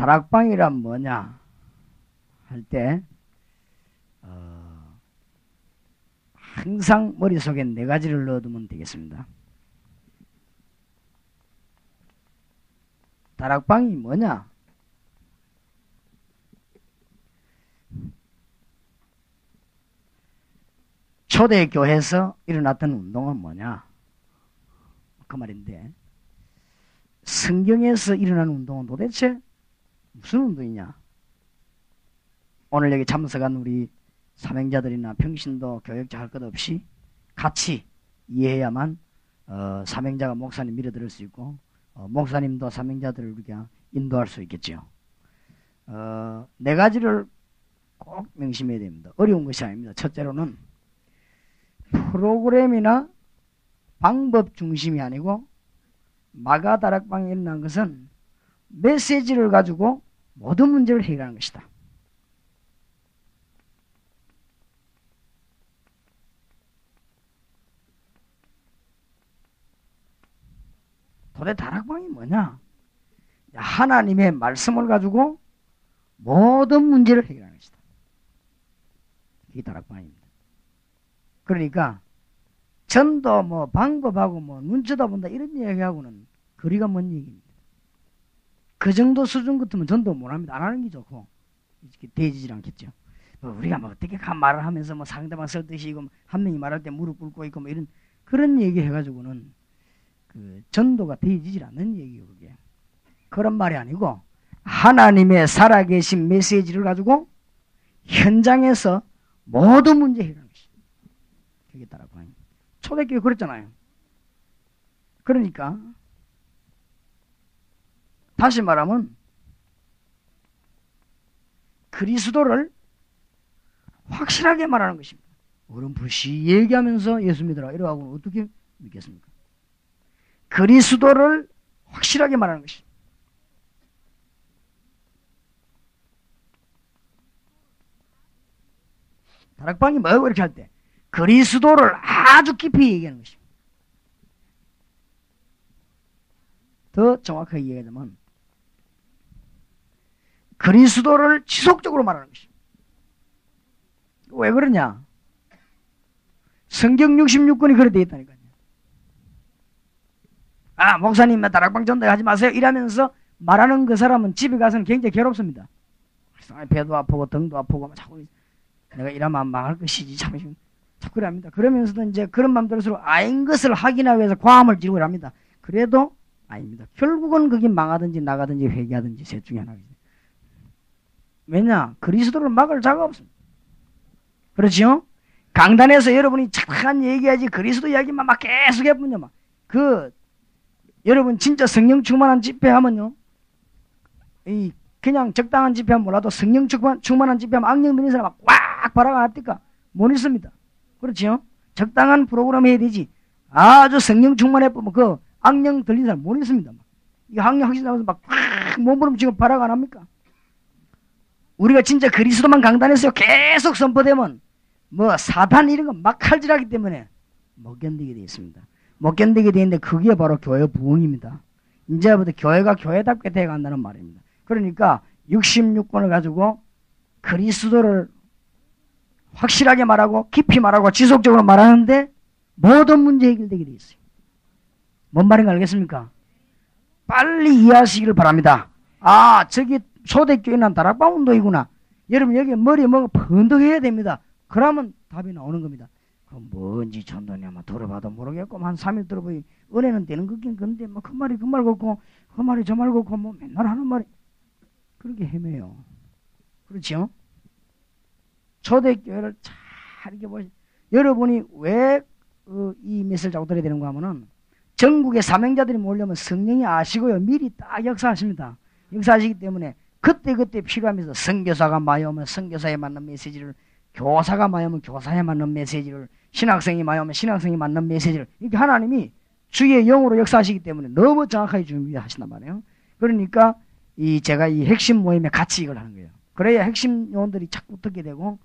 다락방이란 뭐냐 할 때 항상 머릿속에 네 가지를 넣어두면 되겠습니다. 다락방이 뭐냐? 초대교회에서 일어났던 운동은 뭐냐? 그 말인데, 성경에서 일어난 운동은 도대체 무슨 운동이냐? 오늘 여기 참석한 우리 사명자들이나 평신도 교역자 할 것 없이 같이 이해해야만 사명자가 목사님 밀어들을 수 있고 목사님도 사명자들을 우리가 인도할 수 있겠죠. 네 가지를 꼭 명심해야 됩니다. 어려운 것이 아닙니다. 첫째로는 프로그램이나 방법 중심이 아니고 마가다락방에 일어난 것은 메시지를 가지고 모든 문제를 해결하는 것이다. 도대체 다락방이 뭐냐? 하나님의 말씀을 가지고 모든 문제를 해결하는 것이다. 이게 다락방입니다. 그러니까 전도 뭐 방법하고 뭐 눈 쳐다본다 이런 얘기하고는 거리가 먼 얘기입니다. 그 정도 수준 같으면 전도 못합니다. 안 하는 게 좋고 이렇게 되지질 않겠죠. 우리가 뭐 어떻게 말을 하면서 뭐 상대방 설득이 한 명이 말할 때 무릎 꿇고 있고 뭐 이런 그런 얘기 해가지고는 그 전도가 되어지질 않는 얘기예요. 그게 그런 말이 아니고 하나님의 살아계신 메시지를 가지고 현장에서 모든 문제 해결하는 것입니다. 그게 다락방입니다. 초대교회 그랬잖아요. 그러니까 다시 말하면 그리스도를 확실하게 말하는 것입니다. 어렴풋이 얘기하면서 예수 믿으라 이러고 어떻게 믿겠습니까? 그리스도를 확실하게 말하는 것입니다. 다락방이 뭐라고 이렇게 할 때 그리스도를 아주 깊이 얘기하는 것입니다. 더 정확하게 얘기하자면 그리스도를 지속적으로 말하는 것입니다. 왜 그러냐? 성경 66권이 그래 되어 있다니까요. 목사님 다락방 전도하지 마세요 이러면서 말하는 그 사람은 집에 가서는 굉장히 괴롭습니다. 배도 아프고 등도 아프고 자꾸 내가 이러면 망할 것이지 참 자꾸 그럽니다. 그러면서도 이제 그런 마음 들수록 아닌 것을 확인하기 위해서 과함을 지르고 합니다. 그래도 아닙니다. 결국은 그게 망하든지 나가든지 회개하든지 셋 중에 하나입니다. 왜냐? 그리스도를 막을 자가 없습니다. 그렇죠? 강단에서 여러분이 착한 얘기하지 그리스도 이야기만 막 계속 해보면요. 여러분 진짜 성령 충만한 집회하면요. 그냥 적당한 집회하면 몰라도 성령 충만한 집회하면 악령 들린 사람 꽉 바라가 납니까? 못 있습니다. 그렇죠? 적당한 프로그램 해야 되지. 아주 성령 충만해보면 그 악령 들린 사람 못 있습니다. 이 악령 확신 나면서 막 몸부림 지금 바라가 납니까? 우리가 진짜 그리스도만 강단에서 계속 선포되면 뭐 사탄 이런 거 막 칼질하기 때문에 못 견디게 되어 있습니다. 못 견디게 되어 있는데 그게 바로 교회 부흥입니다. 이제부터 교회가 교회답게 되어간다는 말입니다. 그러니까 66권을 가지고 그리스도를 확실하게 말하고 깊이 말하고 지속적으로 말하는데 모든 문제 해결되게 되어 있어요. 뭔 말인가 알겠습니까? 빨리 이해하시기를 바랍니다. 저기 초대교회는 다락방 운동이구나. 여러분 여기 머리에 뭔가 번득해야 됩니다. 그러면 답이 나오는 겁니다. 뭔지 전도냐 들어봐도 모르겠고 한 3일 들어보니 은혜는 되는 거긴 건데 그 말이 그 말 같고 그 말이 저 말 같고 뭐 맨날 하는 말이 그렇게 헤매요. 그렇죠? 초대교회를 잘 이렇게 보시. 여러분이 왜 이 메시지를 자꾸 들어야 되는가 하면은 전국의 사명자들이 모이려면 성령이 아시고요 미리 딱 역사하십니다. 역사하시기 때문에 그때 필요하면서 선교사가 많이 오면 선교사에 맞는 메시지를, 교사가 많이 오면 교사에 맞는 메시지를, 신학생이 많이 오면 신학생이 맞는 메시지를, 이렇게 하나님이 주의 영으로 역사하시기 때문에 너무 정확하게 준비하신단 말이에요. 그러니까 제가 이 핵심 모임에 같이 이걸 하는 거예요. 그래야 핵심 요원들이 자꾸 듣게 되고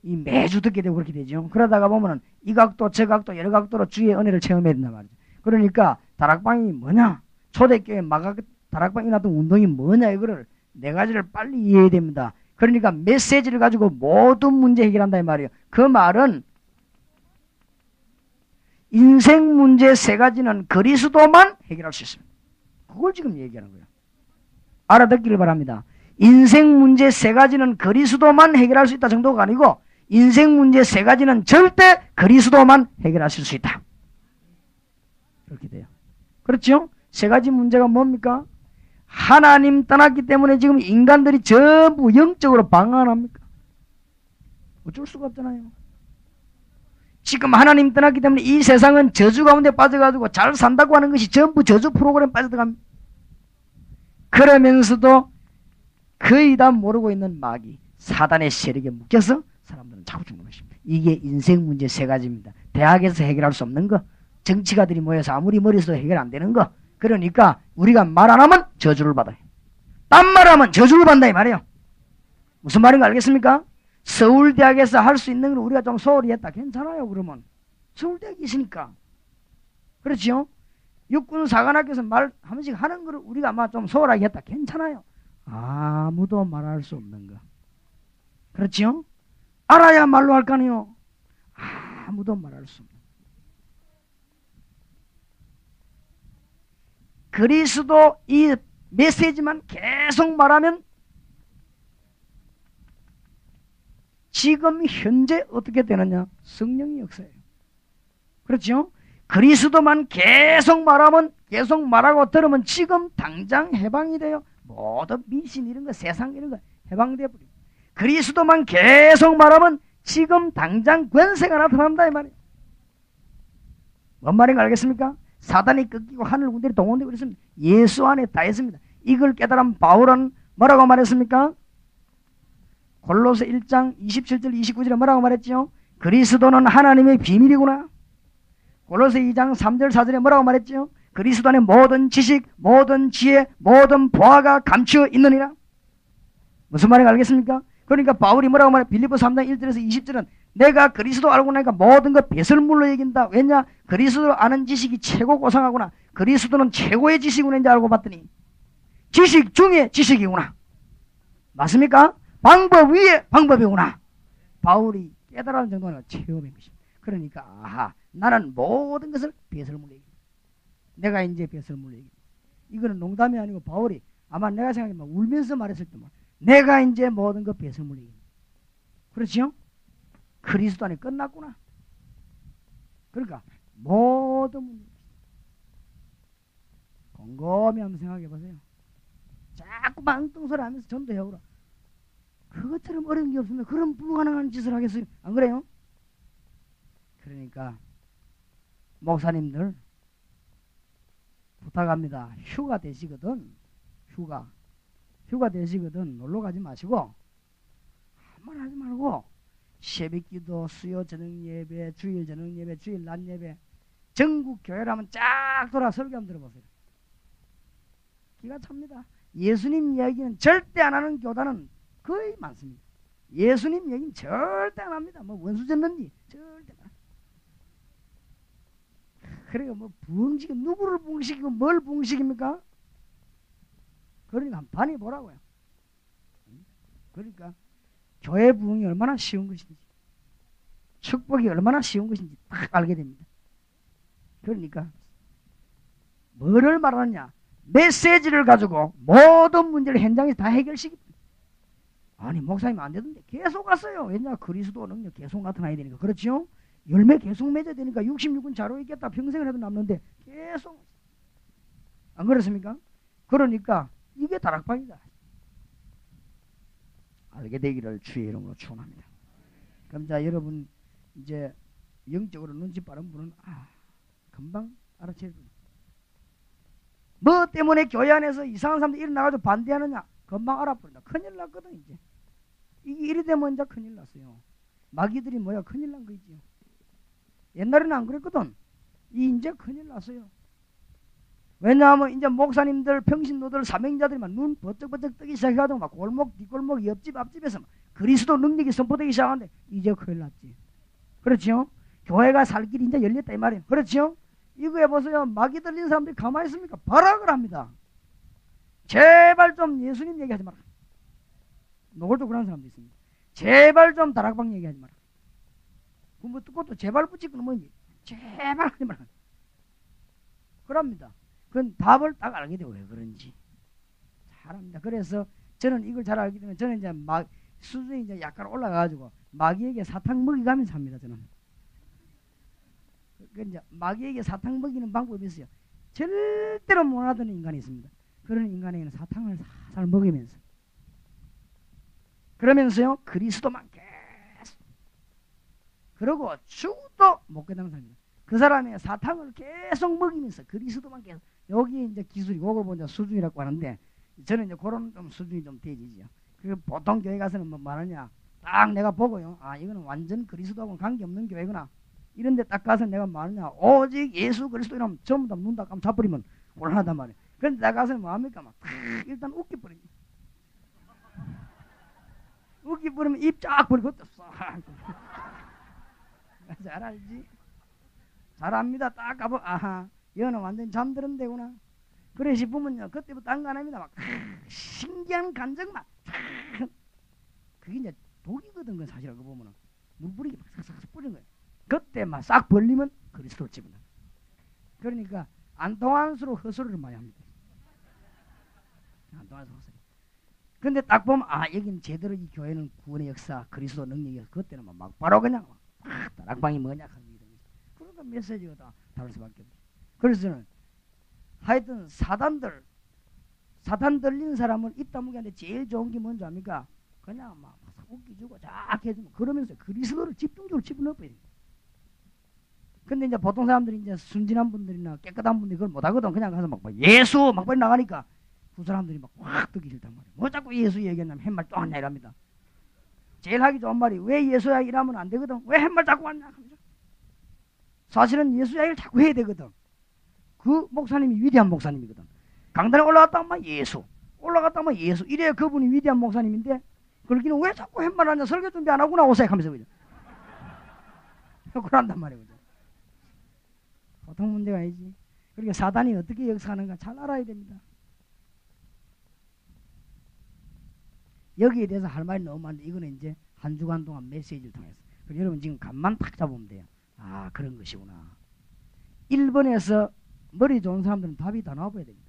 매주 듣게 되고 그렇게 되죠. 그러다가 보면은 이 각도 저 각도 여러 각도로 주의 은혜를 체험해야 된단 말이죠. 그러니까 다락방이 뭐냐, 초대교회 다락방이 났던 운동이 뭐냐, 이거를 네 가지를 빨리 이해해야 됩니다. 그러니까 메시지를 가지고 모든 문제 해결한다 이 말이에요. 그 말은 인생 문제 세 가지는 그리스도만 해결할 수 있습니다. 그걸 지금 얘기하는 거예요. 알아듣기를 바랍니다. 인생 문제 세 가지는 그리스도만 해결할 수 있다 정도가 아니고 인생 문제 세 가지는 절대 그리스도만 해결하실 수 있다. 그렇게 돼요. 그렇죠? 세 가지 문제가 뭡니까? 하나님 떠났기 때문에 지금 인간들이 전부 영적으로 방황합니까? 어쩔 수가 없잖아요. 지금 하나님 떠났기 때문에 이 세상은 저주 가운데 빠져가지고 잘 산다고 하는 것이 전부 저주 프로그램 빠져들어갑니다. 그러면서도 거의 다 모르고 있는 마귀, 사단의 세력에 묶여서 사람들은 자꾸 죽는 것입니다. 이게 인생 문제 세 가지입니다. 대학에서 해결할 수 없는 거, 정치가들이 모여서 아무리 머리 써도 해결 안 되는 거. 그러니까 우리가 말 안 하면 저주를 받아요. 딴 말하면 저주를 받는다 이 말이에요. 무슨 말인가 알겠습니까? 서울대학에서 할 수 있는 걸 우리가 좀 소홀히 했다. 괜찮아요. 그러면 서울대학이 있으니까. 그렇죠? 육군사관학교에서 말 한 번씩 하는 걸 우리가 아마 좀 소홀하게 했다. 괜찮아요. 아무도 말할 수 없는 거. 그렇죠? 알아야 말로 할 거 아니에요. 아무도 말할 수 없는 거. 그리스도 이 메시지만 계속 말하면 지금 현재 어떻게 되느냐? 성령이 역사예요. 그렇죠? 그리스도만 계속 말하면 계속 말하고 들으면 지금 당장 해방이 돼요. 모든 미신 이런 거 세상 이런 거 해방돼 버려요. 그리스도만 계속 말하면 지금 당장 권세가 나타난다 이 말이에요. 뭔 말인가 알겠습니까? 사단이 꺾이고 하늘 군대이 동원되고 있습니다. 예수 안에 다 있습니다. 이걸 깨달은 바울은 뭐라고 말했습니까? 골로새 1장 27절 29절에 뭐라고 말했죠? 그리스도는 하나님의 비밀이구나. 골로새 2장 3절 4절에 뭐라고 말했죠? 그리스도 안에 모든 지식, 모든 지혜, 모든 보화가 감추어 있느니라. 무슨 말인가 알겠습니까? 그러니까 바울이 뭐라고 말해? 빌립보 3장 1절에서 20절은 내가 그리스도 알고 나니까 모든 것 배설물로 여긴다. 왜냐? 그리스도를 아는 지식이 최고 고상하구나. 그리스도는 최고의 지식이구나 이제 알고 봤더니 지식 중에 지식이구나. 맞습니까? 방법 위에 방법이구나. 바울이 깨달은 정도는 체험인 것입니다. 그러니까 아하, 나는 모든 것을 배설물로 여긴다. 내가 이제 배설물로 여긴다. 이거는 농담이 아니고 바울이 아마 내가 생각하면 울면서 말했을 때만 내가 이제 모든 것 배설물로 여긴다. 그렇죠? 그리스도 안에 끝났구나. 그러니까 모든 문제 곰곰이 한번 생각해 보세요. 자꾸만 엉뚱소리 하면서 전도해오라. 그것처럼 어려운 게 없으면 그런 불가능한 짓을 하겠어요. 안 그래요? 그러니까 목사님들 부탁합니다. 휴가 되시거든. 휴가 되시거든. 놀러 가지 마시고 한말 하지 말고 새벽기도, 수요 저녁 예배, 주일 저녁 예배, 주일 낮 예배 전국 교회를 한번 쫙 돌아 설교 한번 들어보세요. 기가 찹니다. 예수님 이야기는 절대 안 하는 교단은 거의 많습니다. 예수님 얘기는 절대 안 합니다. 뭐 원수 졌는지 절대 안. 그래요. 뭐 부흥시키 누구를 부흥시키고 뭘 부흥시킵니까? 그러니까 한 반이 보라고요. 그러니까 교회 부흥이 얼마나 쉬운 것인지 축복이 얼마나 쉬운 것인지 딱 알게 됩니다. 그러니까 뭐를 말하느냐? 메시지를 가지고 모든 문제를 현장에서 다 해결시킵니다. 아니 목사님 안 되던데 계속 갔어요. 왜냐? 그리스도 능력 계속 나타나야 되니까. 그렇죠? 열매 계속 맺어야 되니까 66은 자로 있겠다. 평생을 해도 남는데 계속. 안 그렇습니까? 그러니까 이게 다락방이다. 알게 되기를 주의 이름으로 축원합니다. 그럼 자 여러분 이제 영적으로 눈치 빠른 분은 금방 알아채. 뭐 때문에 교회 안에서 이상한 사람들이 일어나가지고 반대하느냐? 금방 알아버린다. 큰일 났거든 이제. 이게 이리 되면 이제 큰일 났어요. 마귀들이 뭐야? 큰일 난 거지요. 옛날에는 안 그랬거든. 이제 큰일 났어요. 왜냐하면 이제 목사님들, 평신도들, 사명자들이 막 눈 버쩍버쩍 뜨기 시작해가지고 막 골목, 뒷골목, 옆집, 앞집에서 막 그리스도 능력이 선포되기 시작하는데 이제 큰일 났지. 그렇죠? 교회가 살 길이 이제 열렸다 이 말이에요. 그렇죠? 이거 해보세요. 마귀 들린 사람들이 가만히 있습니까? 발악을 합니다. 제발 좀 예수님 얘기하지 마라. 노골적으로 그런 사람도 있습니다. 제발 좀 다락방 얘기하지 마라. 뭐 듣고 또 제발 붙이고 뭐 제발 하지 마라. 그럽니다. 그건 답을 딱 알게 돼요. 왜 그런지. 잘합니다. 그래서 저는 이걸 잘 알기 때문에 저는 이제 수준이 이제 약간 올라가가지고 마귀에게 사탕 먹이가면서 합니다. 저는. 그 이제 마귀에게 사탕 먹이는 방법이 있어요. 절대로 못하던 인간이 있습니다. 그런 인간에게는 사탕을 살살 먹이면서. 그러면서요, 그리스도만 계속. 그러고 죽어도 못 깨닫는 사람입니다. 그 사람의 사탕을 계속 먹이면서 그리스도만 계속. 여기에 이제 기술이, 그걸 보자 수준이라고 하는데, 저는 이제 그런 좀 수준이 좀 되지죠. 그 보통 교회 가서는 뭐 말하냐. 딱 내가 보고요. 아, 이거는 완전 그리스도하고는 관계없는 교회구나. 이런데 딱 가서 내가 말하냐. 오직 예수 그리스도 이러면 전부 다 눈 다 감싸버리면 곤란하단 말이에요. 그런데 딱 가서 뭐 합니까? 막 일단 웃기버립니다. 웃기버리면 입 쫙 버리고 싹. 잘 알지? 잘 압니다. 딱 가보, 아하, 이거는 완전 잠드는 데구나. 그래 싶으면요, 그때부터 딴 거 안 합니다. 막 신기한 감정만. 그게 이제 독이거든, 그 사실 알고 보면은. 물 뿌리기 막 싹싹 뿌리는 거예요. 그때 막 싹 벌리면 그리스도를 집어넣어요. 그러니까 안 통하는 수로 헛소리를 많이 합니다. 안 통하는 수로 헛소리. 근데 딱 보면 아, 여기는 제대로 이 교회는 구원의 역사, 그리스도 능력이어서 그때는 막 바로 그냥 막 다락방이 뭐냐 하는 게 됩니다. 그러니까 메시지가 다 다를 수밖에 없죠. 그래서 저는 하여튼 사탄 들린 사람을 입 다물게 하는데 제일 좋은 게 뭔지 압니까? 그냥 막 웃기주고 쫙 해주면 그러면서 그리스도를 집중적으로 집어넣어야 됩니다. 근데 이제 보통 사람들이 이제 순진한 분들이나 깨끗한 분들이 그걸 못하거든. 그냥 가서 막 예수 막 빨리 나가니까 그 사람들이 막 확 듣기 싫단 말이에요. 뭐 자꾸 예수 얘기했냐면 햇말 또 하냐 이랍니다. 제일 하기 좋은 말이 왜 예수야 이러면 안 되거든. 왜 햇말 자꾸 하냐 하면서. 사실은 예수 이야기를 자꾸 해야 되거든. 그 목사님이 위대한 목사님이거든. 강단에 올라갔다 하면 예수, 올라갔다 하면 예수. 이래야 그분이 위대한 목사님인데 그러기는 왜 자꾸 햇말 하냐. 설교 준비 안 하구나 오색 하면서 그죠. 그런단 말이에요. 그죠? 보통 문제가 아니지. 그러니까 사단이 어떻게 역사하는가 잘 알아야 됩니다. 여기에 대해서 할 말이 너무 많은데 이거는 이제 한 주간 동안 메시지를 통해서. 그래서 여러분 지금 감만 탁 잡으면 돼요. 아, 그런 것이구나. 1번에서 머리 좋은 사람들은 답이 다 나와봐야 됩니다.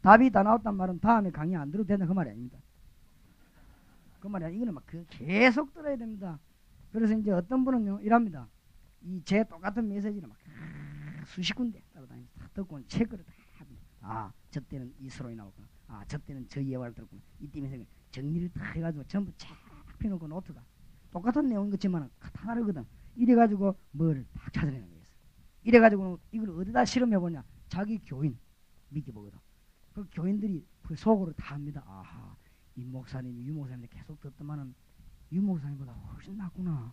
답이 다 나왔단 말은 다음에 강의 안 들어도 된다 그 말이 아닙니다. 그 말이 아니라 이거는 막 계속 들어야 됩니다. 그래서 이제 어떤 분은요 이랍니다. 이 제 똑같은 메시지를 막 수십 군데 따라다니면서 다 듣고 체크를 다 합니다. 아, 저 때는 이 서론이 나왔구나. 아, 저 때는 저 예화를 들었구나. 이때면서 정리를 다 해가지고 전부 쫙 펴놓고 노트가 똑같은 내용인 것지만 다 다르거든. 이래가지고 뭘 딱 찾아내는 거예요. 이래가지고 이걸 어디다 실험해보냐. 자기 교인 믿겨보거든. 그 교인들이 그 속으로 다 합니다. 아하, 이 목사님이 유 목사님이 계속 듣더만은 유 목사님보다 훨씬 낫구나.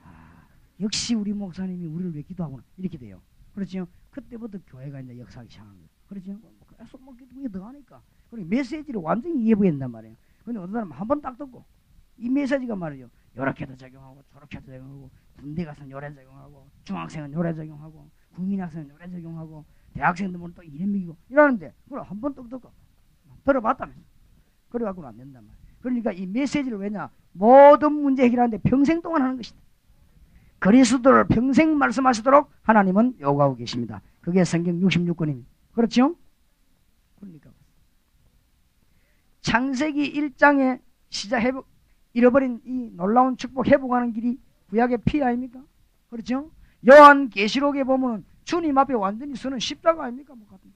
아, 역시 우리 목사님이 우리를 왜 기도하구나. 이렇게 돼요. 그렇죠? 그때부터 교회가 이제 역사하기 시작한 거예요. 그렇죠? 계속 뭐 기도해 더 하니까. 그리고 메시지를 완전히 이해해야 된단 말이에요. 근데 어떤 사람은 한 번 딱 듣고 이 메시지가 말이죠. 요렇게도 적용하고 저렇게도 적용하고 군대 가서는 요래 적용하고 중학생은 요래 적용하고 국민학생은 요래 적용하고 대학생들 보면 또 이래 먹이고 이러는데 그걸 한 번 딱 듣고 들어봤다면서. 그래갖고는 안 된단 말이에요. 그러니까 이 메시지를 왜냐 모든 문제 해결하는데 평생 동안 하는 것이다. 그리스도를 평생 말씀하시도록 하나님은 요구하고 계십니다. 그게 성경 66권입니다. 그렇죠? 그러니까 창세기 1장에 시작 잃어버린 이 놀라운 축복 회복하는 길이 구약의 피 아닙니까? 그렇죠? 요한 계시록에 보면 주님 앞에 완전히 서는 십자가 아닙니까? 뭐 같은.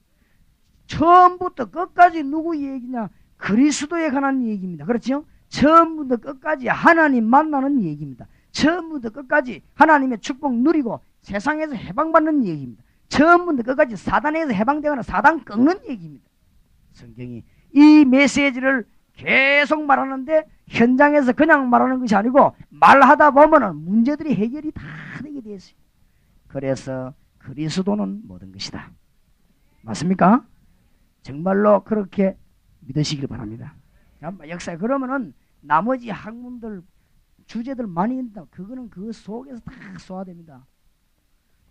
처음부터 끝까지 누구 얘기냐? 그리스도에 관한 얘기입니다. 그렇죠? 처음부터 끝까지 하나님 만나는 얘기입니다. 처음부터 끝까지 하나님의 축복 누리고 세상에서 해방받는 얘기입니다. 처음부터 끝까지 사단에서 해방되거나 사단 꺾는 얘기입니다. 성경이 이 메시지를 계속 말하는데 현장에서 그냥 말하는 것이 아니고 말하다 보면은 문제들이 해결이 다 되게 되어 있어요. 그래서 그리스도는 모든 것이다. 맞습니까? 정말로 그렇게 믿으시길 바랍니다. 역사에 그러면은 나머지 학문들 주제들 많이 있다. 그거는 그 속에서 다 소화됩니다.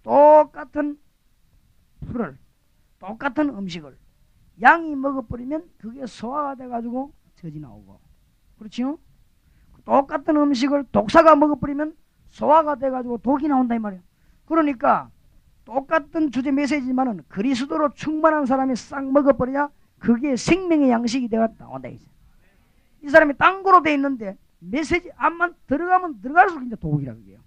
똑같은 풀을 똑같은 음식을 양이 먹어버리면 그게 소화가 돼가지고 젖이 나오고, 그렇지요? 똑같은 음식을 독사가 먹어버리면 소화가 돼가지고 독이 나온다 이 말이에요. 그러니까 똑같은 주제 메시지만은 그리스도로 충만한 사람이 싹 먹어버려야 그게 생명의 양식이 되어 나온다 이제. 이 사람이 땅고로 돼 있는데 메시지 안만 들어가면 들어갈수록 이제 독이라 그게요.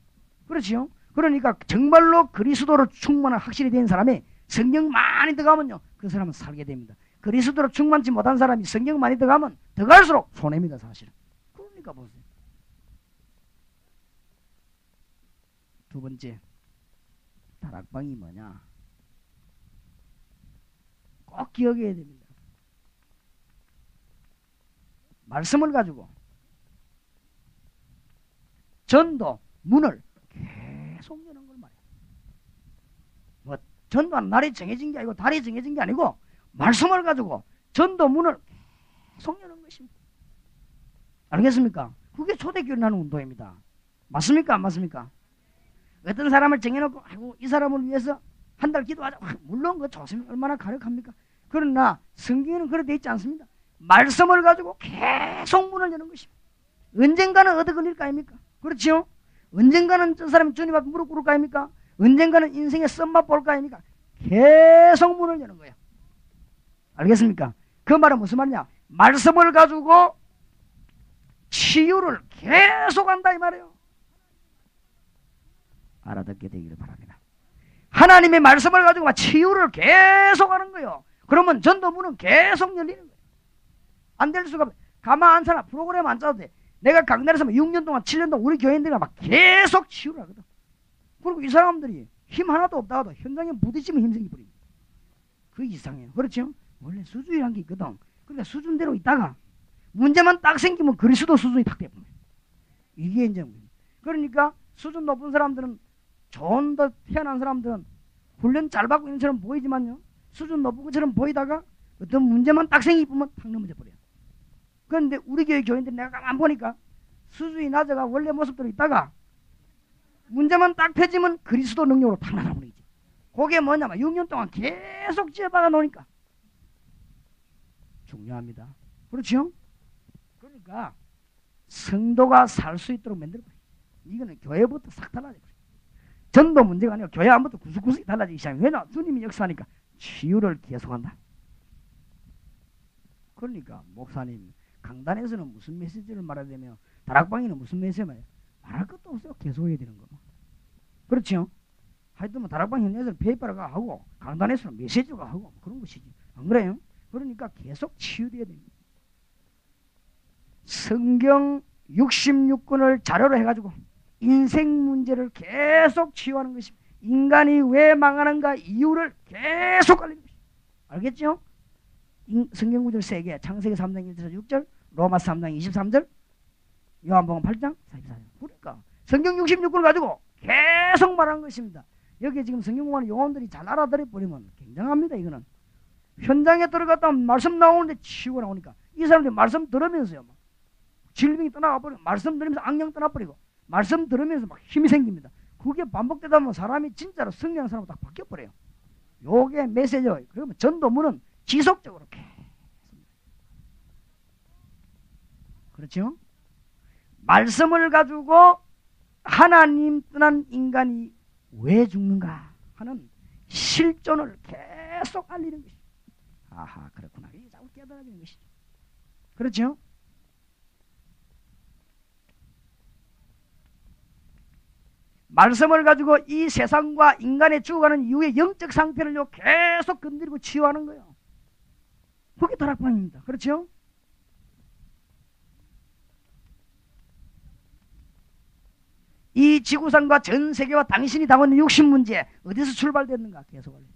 그렇지요? 그러니까 정말로 그리스도로 충만한 확실히 된 사람이 성경 많이 들어가면요 그 사람은 살게 됩니다. 그리스도로 충만치 못한 사람이 성경 많이 들어가면 들어갈수록 손해입니다 사실은. 그러니까 보세요. 두 번째 다락방이 뭐냐? 꼭 기억해야 됩니다. 말씀을 가지고 전도 문을 계속 여는 걸 말이에요. 뭐 전도는 날이 정해진 게 아니고 달이 정해진 게 아니고 말씀을 가지고 전도 문을 계속 여는 것입니다. 알겠습니까? 그게 초대교회를 하는 운동입니다. 맞습니까? 안 맞습니까? 어떤 사람을 정해놓고 아이고 이 사람을 위해서 한 달 기도하자. 물론 그 좋습니다. 얼마나 가력합니까? 그러나 성경에는 그렇게 되어 있지 않습니다. 말씀을 가지고 계속 문을 여는 것입니다. 언젠가는 얻어 걸릴 거 아닙니까? 그렇지요? 언젠가는 저 사람이 주님 앞에 무릎 꿇을 거 아닙니까? 언젠가는 인생의 썸맛 볼 거 아닙니까? 계속 문을 여는 거야. 알겠습니까? 그 말은 무슨 말이냐? 말씀을 가지고 치유를 계속 한다 이 말이에요. 알아듣게 되기를 바랍니다. 하나님의 말씀을 가지고 치유를 계속 하는 거예요. 그러면 전도문은 계속 열리는 거예요. 안 될 수가 없어요. 가만 안 살아. 프로그램 안 짜도 돼. 내가 강단에서 6년 동안 7년 동안 우리 교인들이 막 계속 치유를 하거든. 그리고 이 사람들이 힘 하나도 없다 하도 현장에 부딪히면 힘생기 버립니다. 그 이상해요. 그렇죠? 원래 수준이란 게 있거든. 그러니까 수준대로 있다가 문제만 딱 생기면 그리스도 수준이 딱 돼버려요. 이게 이제 그러니까 수준 높은 사람들은 좋은 더 태어난 사람들은 훈련 잘 받고 있는 것처럼 보이지만요 수준 높은 것처럼 보이다가 어떤 문제만 딱 생기면 탁 넘어져 버려요. 그런데 우리 교회 교인들 내가 가만 보니까 수준이 낮아가 원래 모습대로 있다가 문제만 딱 펴지면 그리스도 능력으로 탁 나가버리지. 그게 뭐냐면 6년 동안 계속 지어다가 놓으니까 중요합니다. 그렇죠? 그러니까 성도가 살 수 있도록 만들어버려요. 이거는 교회부터 싹 달라져버려요. 전도 문제가 아니라 교회 안부터 구석구석이 달라지기 시작해요. 왜냐? 주님이 역사하니까 치유를 계속한다. 그러니까 목사님 강단에서는 무슨 메시지를 말해야 되며 다락방에는 무슨 메시지를 말해요? 말할 것도 없어요. 계속 해야 되는 거. 그렇죠? 하여튼 뭐 다락방 현장에서는 페이퍼가 하고 강단에서는 메시지가 하고 그런 것이지. 안 그래요? 그러니까 계속 치유돼야 됩니다. 성경 66권을 자료로 해가지고 인생 문제를 계속 치유하는 것입니다. 인간이 왜 망하는가 이유를 계속 알리는 것입니다. 알겠죠? 성경 구절 3개 창세기 3장 1절 6절 로마 3장 23절 요한복음 8장 44절. 그러니까 성경 66권을 가지고 계속 말하는 것입니다. 여기 지금 성경 공부하는 용어들이 잘 알아들어 버리면 굉장합니다. 이거는 현장에 들어갔다 말씀 나오는데 치유가 나오니까 이 사람들이 말씀 들으면서요 막 질병이 떠나가 버리고 말씀 들으면서 악령 떠나버리고 말씀 들으면서 막 힘이 생깁니다. 그게 반복되다 보면 사람이 진짜로 성령한 사람으로 딱 바뀌어버려요. 요게 메시지예요. 그러면 전도문은 지속적으로 계속. 그렇죠? 말씀을 가지고 하나님 떠난 인간이 왜 죽는가 하는 실존을 계속 알리는 것이죠. 아하 그렇구나. 이게 자꾸 깨달아지는 것이죠. 그렇죠? 말씀을 가지고 이 세상과 인간의 죽어가는 이후의 영적 상태를 계속 건드리고 치유하는 거예요. 그게 다락방입니다. 그렇죠? 이 지구상과 전 세계와 당신이 당하는 육신 문제 어디서 출발됐는가 계속 알려요.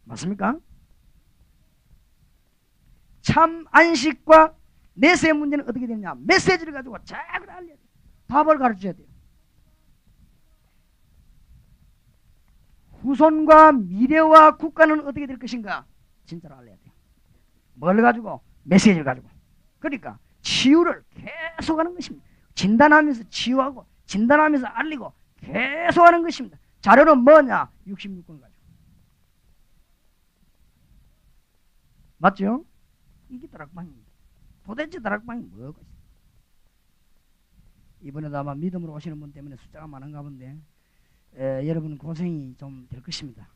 맞습니까? 참 안식과 내세 문제는 어떻게 되느냐 메시지를 가지고 잘 알려야 돼요. 답을 가르쳐야 돼요. 후손과 미래와 국가는 어떻게 될 것인가 진짜로 알려야 돼요. 뭘 가지고? 메시지를 가지고. 그러니까 치유를 계속하는 것입니다. 진단하면서 치유하고 진단하면서 알리고 계속하는 것입니다. 자료는 뭐냐? 66권 가지고. 맞죠? 이게 다락방입니다. 도대체 다락방이 뭐가 있어요? 이번에도 아마 믿음으로 오시는 분 때문에 숫자가 많은가 본데 여러분 고생이 좀 될 것입니다.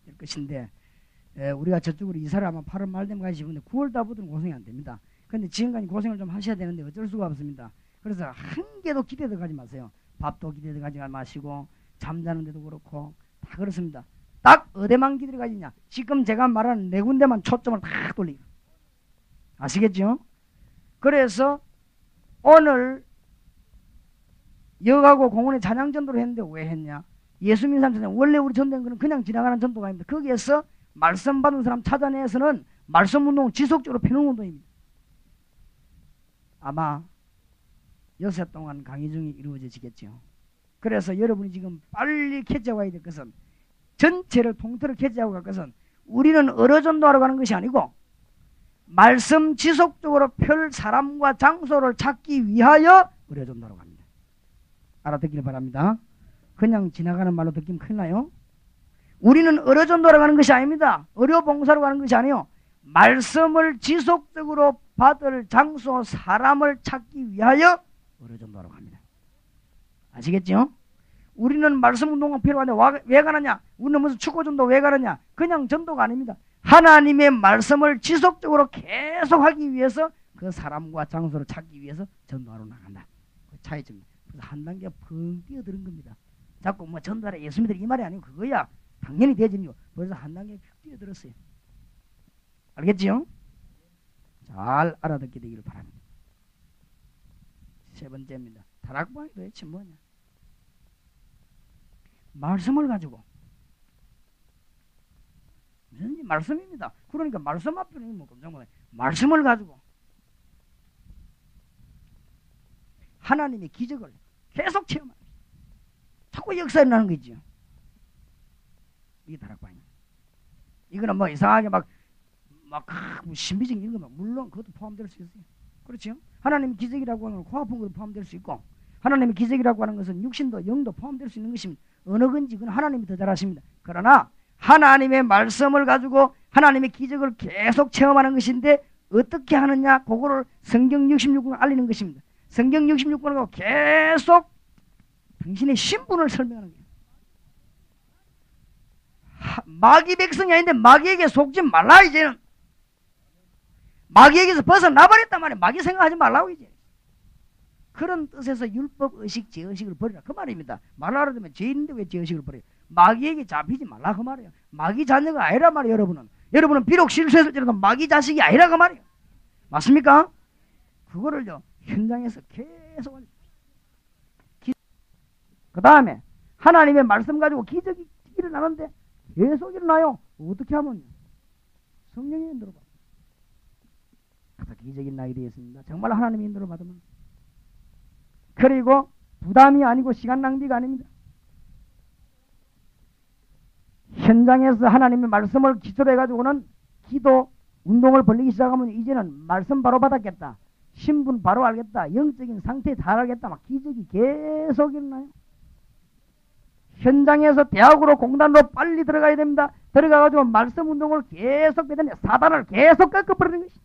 될 것인데 우리가 저쪽으로 이사를 아마 8월 말 되면 가시 싶은데 9월 달부터는 고생이 안 됩니다. 근데 지금까지 고생을 좀 하셔야 되는데 어쩔 수가 없습니다. 그래서 한 개도 기대도 가지 마세요. 밥도 기대도 가지 마시고 잠자는 데도 그렇고 다 그렇습니다. 딱 어디만 기대를 가지냐. 지금 제가 말하는 네 군데만 초점을 딱 돌리고. 아시겠죠? 그래서 오늘 여가고 공원에 찬양 전도를 했는데 왜 했냐? 예수 믿는 사람 전도. 원래 우리 전도는 거는 그냥 지나가는 전도가 아닙니다. 거기에서 말씀 받은 사람 찾아내서는 말씀 운동을 지속적으로 펴는 운동입니다. 아마 여세 동안 강의 중에 이루어지겠죠. 그래서 여러분이 지금 빨리 캐치하고 될 것은 전체를 통틀어 캐치하고 갈 것은 우리는 어려 전도하러 가는 것이 아니고 말씀 지속적으로 펼 사람과 장소를 찾기 위하여 어려 전도하러 갑니다. 알아듣기를 바랍니다. 그냥 지나가는 말로 듣기면 큰일 나요. 우리는 어려 전도하러 가는 것이 아닙니다. 어려 봉사로 가는 것이 아니요. 말씀을 지속적으로 받을 장소, 사람을 찾기 위하여 어려 전도하러 갑니다. 아시겠죠? 우리는 말씀 운동가 필요한데 왜 가느냐? 우리는 무슨 축구 전도 왜 가느냐? 그냥 전도가 아닙니다. 하나님의 말씀을 지속적으로 계속하기 위해서 그 사람과 장소를 찾기 위해서 전도하러 나간다. 그 차이점입니다. 그래서 한 단계 펑 뛰어드는 겁니다. 자꾸 뭐 전도하라 예수 믿으라 이 말이 아니고 그거야. 당연히 되지요. 그래서 한 단계 쭉 뛰어들었어요. 알겠지요? 잘 알아듣게 되기를 바랍니다. 세 번째입니다. 다락방이 도대체 뭐냐? 말씀을 가지고 무슨 말씀입니다. 그러니까 말씀 앞에는 뭐 깜짝마다 말씀을 가지고 하나님의 기적을 계속 체험하는 거죠. 자꾸 역사에 나는 거죠. 이게 다락방이에요. 이거는 뭐 이상하게 막 신비적인 이런 거 물론 그것도 포함될 수 있어요. 그렇죠? 하나님의 기적이라고 하는 건 코아픈 것도 포함될 수 있고 하나님의 기적이라고 하는 것은 육신도 영도 포함될 수 있는 것입니다. 어느 건지 그건 하나님이 더 잘 아십니다. 그러나 하나님의 말씀을 가지고 하나님의 기적을 계속 체험하는 것인데 어떻게 하느냐 그거를 성경 66권을 알리는 것입니다. 성경 66권을 계속 당신의 신분을 설명하는 거예요. 마귀 백성이 아닌데 마귀에게 속지 말라 이제는. 마귀에게서 벗어나버렸단 말이에요. 마귀 생각하지 말라고 이제. 그런 뜻에서 율법, 의식, 제의식을 버리라 그 말입니다. 말하려 들면 죄인인데 왜 제의식을 버려요? 마귀에게 잡히지 말라 그 말이에요. 마귀 자녀가 아니란 말이에요. 여러분은 비록 실수했을지라도 마귀 자식이 아니라 그 말이에요. 맞습니까? 그거를요 현장에서 계속 그 다음에 하나님의 말씀 가지고 기적이 일어나는데 계속 일어나요. 어떻게 하면 성령의 인도로 받아요. 기적인 날이 되었습니다. 정말 하나님의 인도를 받으면 그리고 부담이 아니고 시간 낭비가 아닙니다. 현장에서 하나님의 말씀을 기초로 해가지고는 기도 운동을 벌리기 시작하면 이제는 말씀 바로 받았겠다. 신분 바로 알겠다. 영적인 상태에 달하겠다. 막 기적이 계속 일어나요. 현장에서 대학으로 공단으로 빨리 들어가야 됩니다. 들어가가지고 말씀 운동을 계속 해야 사단을 계속 꺾어버리는 것이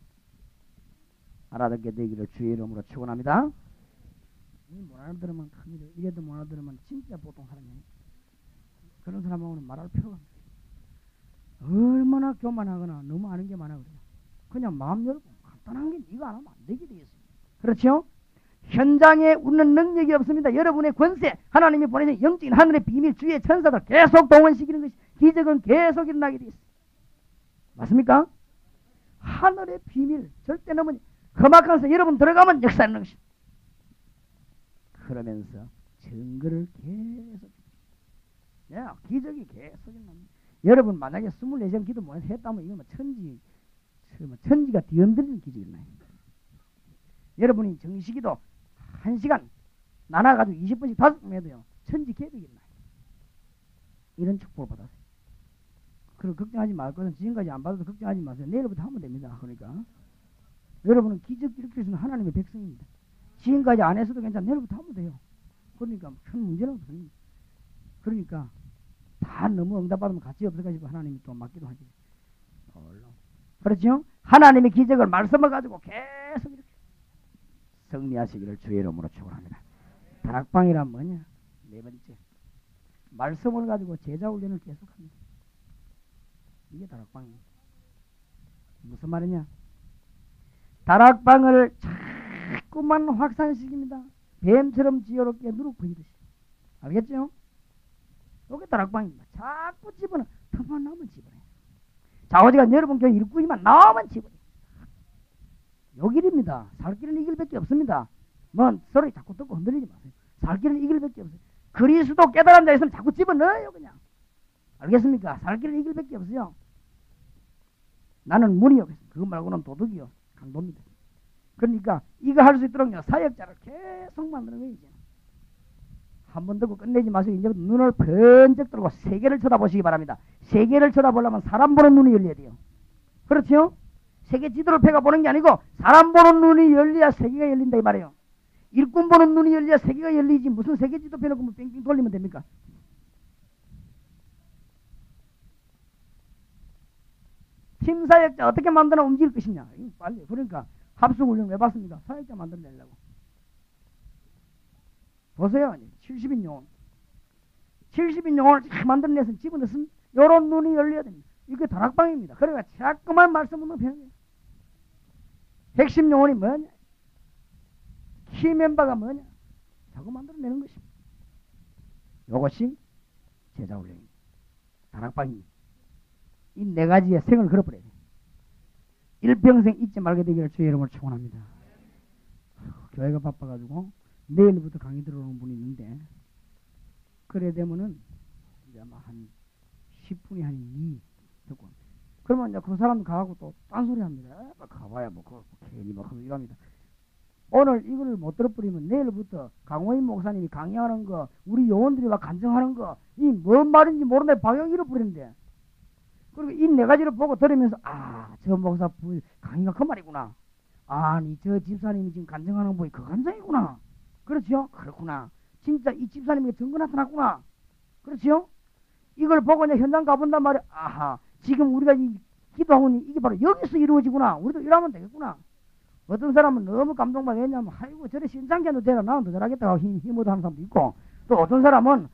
알아듣게 되기를 주의 이름으로 축원합니다. 못 알아들으면 큰일이에요. 이래도 못 알아들으면 진짜 보통 사람이 아니에요. 그런 사람하고는 말할 필요가 없어요. 얼마나 교만하거나 너무 아는 게 많아 그래요. 그냥 마음 열고 간단한 게 이거 안 하면 안 되게 되어 있습니다. 그렇죠? 현장에 우리는 능력이 없습니다. 여러분의 권세 하나님이 보내신 영적인 하늘의 비밀 주의 천사들 계속 동원시키는 것이 기적은 계속 일어나게 되어 있습니다. 맞습니까? 하늘의 비밀 절대 넘으니 험악한서 여러분 들어가면 역사하는 것입니다. 그러면서 증거를 계속 기적이 계속 일어납니다. 여러분 만약에 24시간 기도 못 했다면 이건 천지가 뒤흔들리는 기적이 일어나요. 여러분이 정시기도 1시간 나눠가지고 20분씩 5분 해도요 천지 계획이 일어나요. 이런 축복을 받았어요. 그럼 걱정하지 말 것은 지금까지 안 받아도 걱정하지 마세요. 내일부터 하면 됩니다. 그러니까 여러분은 기적 일으킬 수 있는 하나님의 백성입니다. 지금까지 안 했어도 괜찮아. 내일부터 하면 돼요. 그러니까 큰 문제는 없습니다. 그러니까 다 너무 응답받으면 가치 없을까 싶어 하나님이 또 맡기도 하지. 그렇죠? 하나님의 기적을 말씀을 가지고 계속 이렇게 승리하시기를 주의 이름으로 축원합니다. 다락방이란 뭐냐? 네 번째, 말씀을 가지고 제자 훈련을 계속합니다. 이게 다락방이에요. 무슨 말이냐? 다락방을 자꾸만 확산시킵니다. 뱀처럼 지어롭게 누룩부이듯이. 알겠죠? 이게 다락방입니다. 자꾸 집어넣어. 틈만 나오면 집어넣어요. 자오지가 여러분 교회 일꾼이만 나오면 집어넣어요. 요 길입니다. 살 길은 이 길밖에 없습니다. 뭐 서로 자꾸 듣고 흔들리지 마세요. 살 길은 이 길밖에 없어요. 그리스도 깨달은 자 있으면 자꾸 집어넣어요. 그냥. 알겠습니까? 살 길은 이 길밖에 없어요. 나는 문이요. 그거 말고는 도둑이요. 강도입니다. 그러니까 이거 할 수 있도록 사역자를 계속 만드는 거예요. 이제. 한 번 듣고 끝내지 마시고 이제 눈을 번쩍 들고 세계를 쳐다보시기 바랍니다. 세계를 쳐다보려면 사람 보는 눈이 열려야 돼요. 그렇죠? 세계 지도를 펴가 보는 게 아니고 사람 보는 눈이 열려야 세계가 열린다 이 말이에요. 일꾼 보는 눈이 열려야 세계가 열리지 무슨 세계 지도 펴놓고 뭐 뺑뺑 돌리면 됩니까? 팀 사역자 어떻게 만드나 움직일 것이냐. 빨리. 그러니까 합숙훈련 왜 받습니까? 사역자 만들어내려고. 보세요. 70인 영혼. 70인 영혼을 만들어내서 집어넣으면 요런 눈이 열려야 됩니다. 이게 다락방입니다. 그러니까 자꾸만 말씀을 넣으면 돼요. 핵심 영혼이 뭐냐? 키 멤버가 뭐냐? 자꾸 만들어내는 것입니다. 이것이 제자훈련입니다. 다락방입니다. 이 네 가지의 생을 걸어버려야 돼요. 일평생 잊지 말게 되기를 주의 이름으로 축원합니다. 교회가 바빠가지고 내일부터 강의 들어오는 분이 있는데 그래 되면은 이제 아마 한 10분이 한 2 듣고 그러면 이제 그 사람 가고 또 딴소리 합니다. 가봐야 뭐 괜히 막 이럽니다. 오늘 이거를 못 들어버리면 내일부터 강호인 목사님이 강의하는 거 우리 요원들이 막 간증하는 거 이 뭔 말인지 모르는데 방향 잃어버리는데 그리고 이 네 가지를 보고 들으면서 저 목사 강의가 그 말이구나. 아니 저 집사님이 지금 간증하는 분이 그 간증이구나. 그렇죠? 그렇구나. 진짜 이 집사님에게 증거 나타났구나. 그렇죠? 이걸 보고 이제 현장 가본단 말이야. 아하 지금 우리가 이 기도하고 있는 이게 바로 여기서 이루어지구나. 우리도 이러면 되겠구나. 어떤 사람은 너무 감동받아. 왜냐하면 아이고 저래 신장견도 되라 나는 더 잘하겠다고 힘얻어 하는 사람도 있고 또 어떤 사람은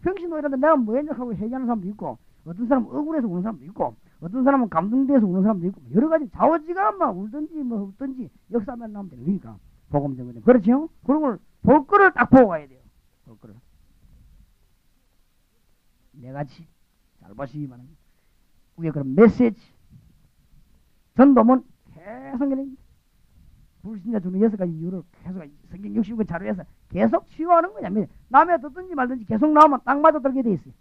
병신도 이런데 내가 뭐 했냐 하고 회개하는 사람도 있고 어떤 사람은 억울해서 우는 사람도 있고 어떤 사람은 감동돼서 우는 사람도 있고 여러 가지 좌우지가 막 울든지 뭐 없든지 역사만 나오면 되는 거니까 복음 전거든. 그렇죠? 그런 걸 볼 거를 딱 보고 가야 돼요. 볼 거를. 네 가지 잘 보시기 바랍니다. 위에 그런 메시지 전도문 계속 내립니다. 불신자 중에 6가지 이유를 계속 성경 60권 자료에서 계속 치유하는 거냐. 남의 듣든지 말든지 계속 나오면 딱 맞아 들게 돼 있어요.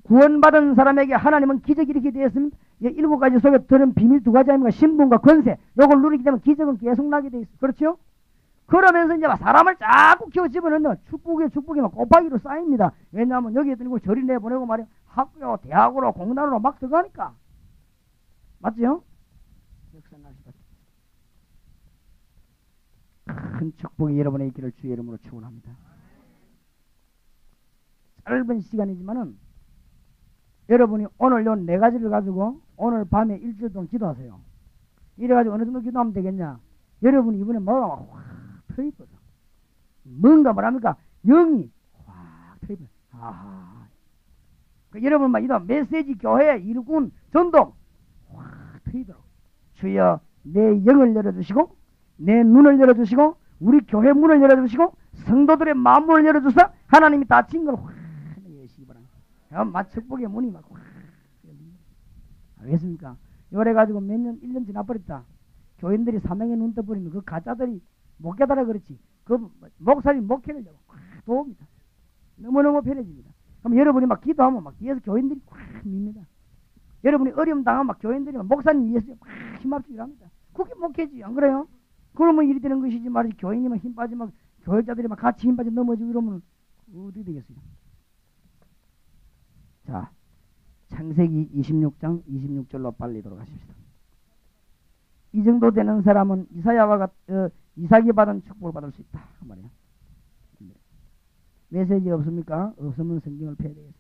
구원받은 사람에게 하나님은 기적이 이렇게 되었습니다. 7가지 속에 들은 비밀 2가지 아닙니까? 신분과 권세. 요걸 누리게 되면 기적은 계속 나게 돼 있어요. 그렇죠? 그러면서 이제 사람을 자꾸 키워 집어넣는 축복이 막 곱하기로 쌓입니다. 왜냐하면 여기에 들고 저리 내보내고 말이야. 학교, 대학으로, 공단으로 막 들어가니까. 맞죠? 역사 나시다. 큰 축복이 여러분의 있기를 주의 이름으로 축원합니다. 짧은 시간이지만은 여러분이 오늘 요 4가지를 가지고 오늘 밤에 일주일 동안 기도하세요. 이래가지고 어느 정도 기도하면 되겠냐? 여러분이 이번에 뭐가 확 트입어서 뭔가 뭐랍니까? 영이 확 트입어서 아하. 여러분 막 이런 메시지 교회 일꾼 전도 확 트입어서 주여 내 영을 열어주시고 내 눈을 열어주시고 우리 교회 문을 열어주시고 성도들의 마음을 열어주셔서 하나님이 닫힌 걸 확 여시기 바랍니다. 축복의 문이 막 확 열립니다. 알겠습니까? 이래가지고 몇 년, 1년 지나버렸다. 교인들이 사명에 눈 떠버리면 그 가짜들이 못 깨달아 그렇지. 그 목사님 목회를 확 도웁니다. 너무너무 편해집니다. 그럼 여러분이 막 기도하면 막 뒤에서 교인들이 확 밉니다. 여러분이 어려움 당하면 막 교인들이 막 목사님 위해서 확 힘합주기를 합니다. 그게 목회지. 안 그래요? 그러면 일이 되는 것이지 말이지. 교인이 막 힘 빠지면 교회자들이 막 같이 힘 빠져 넘어지고 이러면 어떻게 되겠어요? 자, 창세기 26장 26절로 빨리 돌아가십시다. 이 정도 되는 사람은 이삭이 받은 축복을 받을 수 있다. 그 말이야. 메시지 없습니까? 없으면 성경을 펴야 되겠습니다.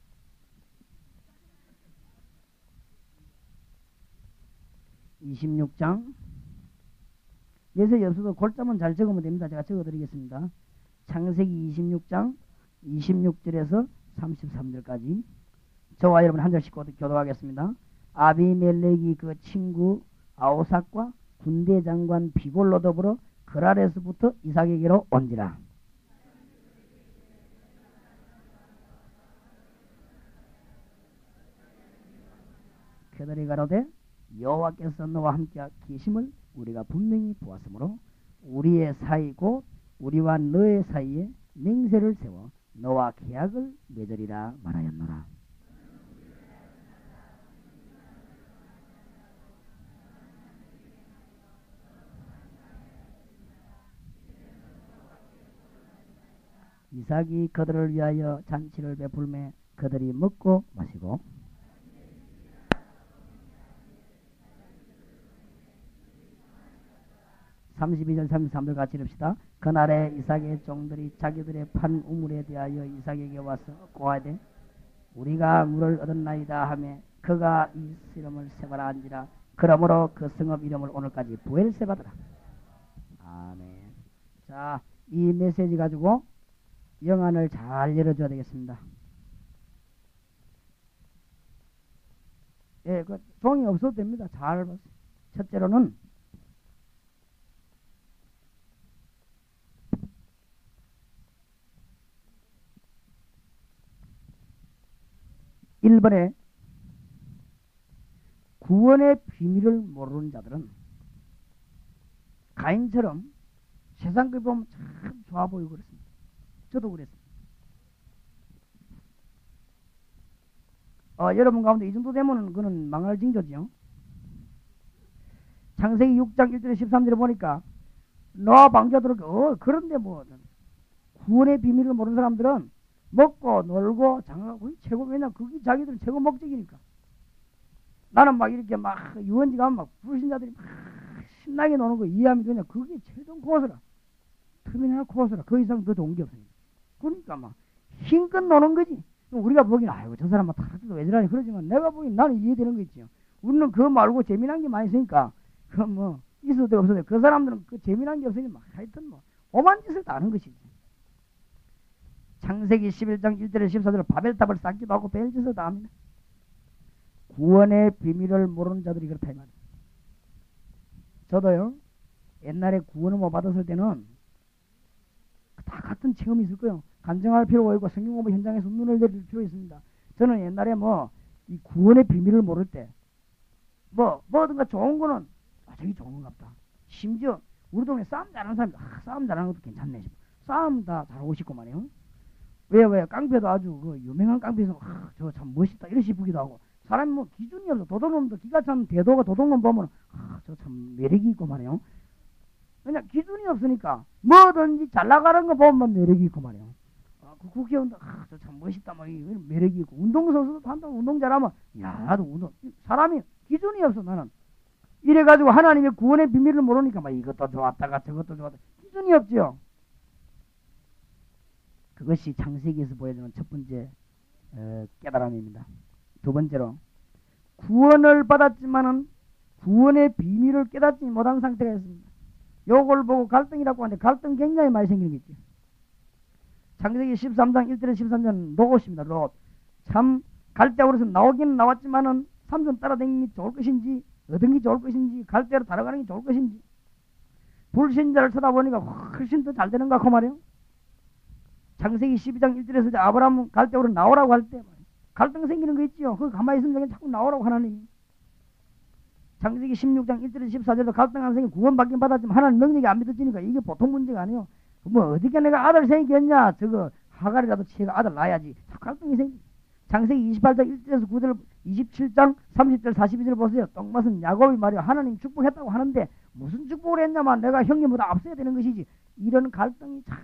26장. 예서에 없어도 골자만 잘 적으면 됩니다. 제가 적어드리겠습니다. 창세기 26장 26절에서 33절까지. 저와 여러분 한 절씩 교도하겠습니다. 아비멜렉이 그 친구 아오삭과 군대 장관 비골로 더불어 그랄에서부터 이삭에게로 온지라. 그들이 가로되 여호와께서 너와 함께 계심을 우리가 분명히 보았으므로 우리의 사이 곧 우리와 너의 사이에 맹세를 세워 너와 계약을 맺으리라 말하였노라. 이삭이 그들을 위하여 잔치를 베풀매 그들이 먹고 마시고 32절 33절 같이 읽읍시다. 그날에 이삭의 종들이 자기들의 판 우물에 대하여 이삭에게 와서 고하되 우리가 물을 얻었나이다 하며 그가 이 이름을 세바라 한지라. 그러므로 그 성읍 이름을 오늘까지 부엘세바더라. 아멘. 자, 이 메시지 가지고 영안을 잘 열어줘야 되겠습니다. 예, 그 종이 없어도 됩니다. 잘 보세요. 첫째로는 1번에 구원의 비밀을 모르는 자들은 가인처럼 세상 걸 보면 참 좋아 보이고 그렇습니다. 저도 그랬습니다. 여러분 가운데 이 정도 되면 그는 망할 징조죠. 창세기 6장 1절에 13절에 보니까 노아 방주하도록 그런데 뭐 구원의 비밀을 모르는 사람들은 먹고 놀고 장하고 최고. 왜냐 그게 자기들 최고 목적이니까. 나는 막 이렇게 막 유원지 가면 막 불신자들이 막 신나게 노는 거 이해하면 되냐. 그게 최종 코스라. 터미널 코스라. 그 이상 더 좋은 게 없습니다. 그러니까 막 힘껏 노는 거지. 우리가 보기엔 아이고 저 사람 막 다들 왜 저러니 그러지만 내가 보기엔 나는 이해되는 거 있죠. 우리는 그거 말고 재미난 게 많이 있으니까 그럼 뭐 있어도 돼 없어도 돼. 그 사람들은 그 재미난 게 없으니 막 하여튼 뭐 오만 짓을 다 하는 것이지. 창세기 11장 1절에 14절에 바벨탑을 쌓기도 하고 별짓을 다 합니다. 구원의 비밀을 모르는 자들이 그렇다 이 말이에요. 저도요 옛날에 구원을 못 받았을 때는 다 같은 체험이 있을 거예요. 간증할 필요가 있고 성경 공부 현장에서 눈을 내릴 필요 있습니다. 저는 옛날에 이 구원의 비밀을 모를 때 뭐든가 좋은 거는 저기 좋은 건가 보다. 심지어 우리 동네 싸움 잘하는 사람이 싸움 잘하는 것도 괜찮네 싶어. 싸움 다 잘하고 싶고 말이에요. 왜 깡패도 아주 그 유명한 깡패에서 저 참 멋있다 이러 싶기도 하고 사람이 뭐 기준이 없어. 도둑놈도 기가 찬 대도가 도둑놈 보면 저 참 매력이 있고 말이에요. 그냥 기준이 없으니까 뭐든지 잘 나가는 거 보면 매력이 있고 말이에요. 그 국회의원도 저 참 멋있다 막 매력이 있고 운동선수도 한다고 운동 잘하면 야 나도 운동 사람이 기준이 없어. 나는 이래가지고 하나님의 구원의 비밀을 모르니까 막 이것도 좋았다가 저것도 좋았다 기준이 없죠. 그것이 창세기에서 보여주는 첫 번째 깨달음입니다. 두 번째로 구원을 받았지만은 구원의 비밀을 깨닫지 못한 상태가 있습니다. 요걸 보고 갈등이라고 하는데 갈등 굉장히 많이 생기는 게 있죠. 창세기 13장 1절에 13절 롯입니다. 롯. 참 갈대아우르에서 나오기는 나왔지만은 삼손 따라다니는 게 좋을 것인지 얻은 게 좋을 것인지 갈대아로 따라가는 게 좋을 것인지 불신자를 쳐다보니까 훨씬 더 잘 되는가 그 말이에요. 창세기 12장 1절에서 이제 아브라함 갈대아우르 나오라고 할 때 갈등 생기는 거 있지요. 그거 가만히 있으면 그냥 자꾸 나오라고 하나님이. 창세기 16장 1절에서 14절도 갈등하는 생이 구원받긴 받았지만 하나님 능력이 안 믿어지니까 이게 보통 문제가 아니에요. 뭐 어떻게 내가 아들 생기겠냐. 저거 하갈이라도 제가 아들 낳아야지. 갈등이 생기. 창세기 28장 1절에서 9절 27장 30절 42절 보세요. 똥맛은 야곱이 말이야. 하나님 축복했다고 하는데 무슨 축복을 했냐만 내가 형님보다 앞서야 되는 것이지. 이런 갈등이 참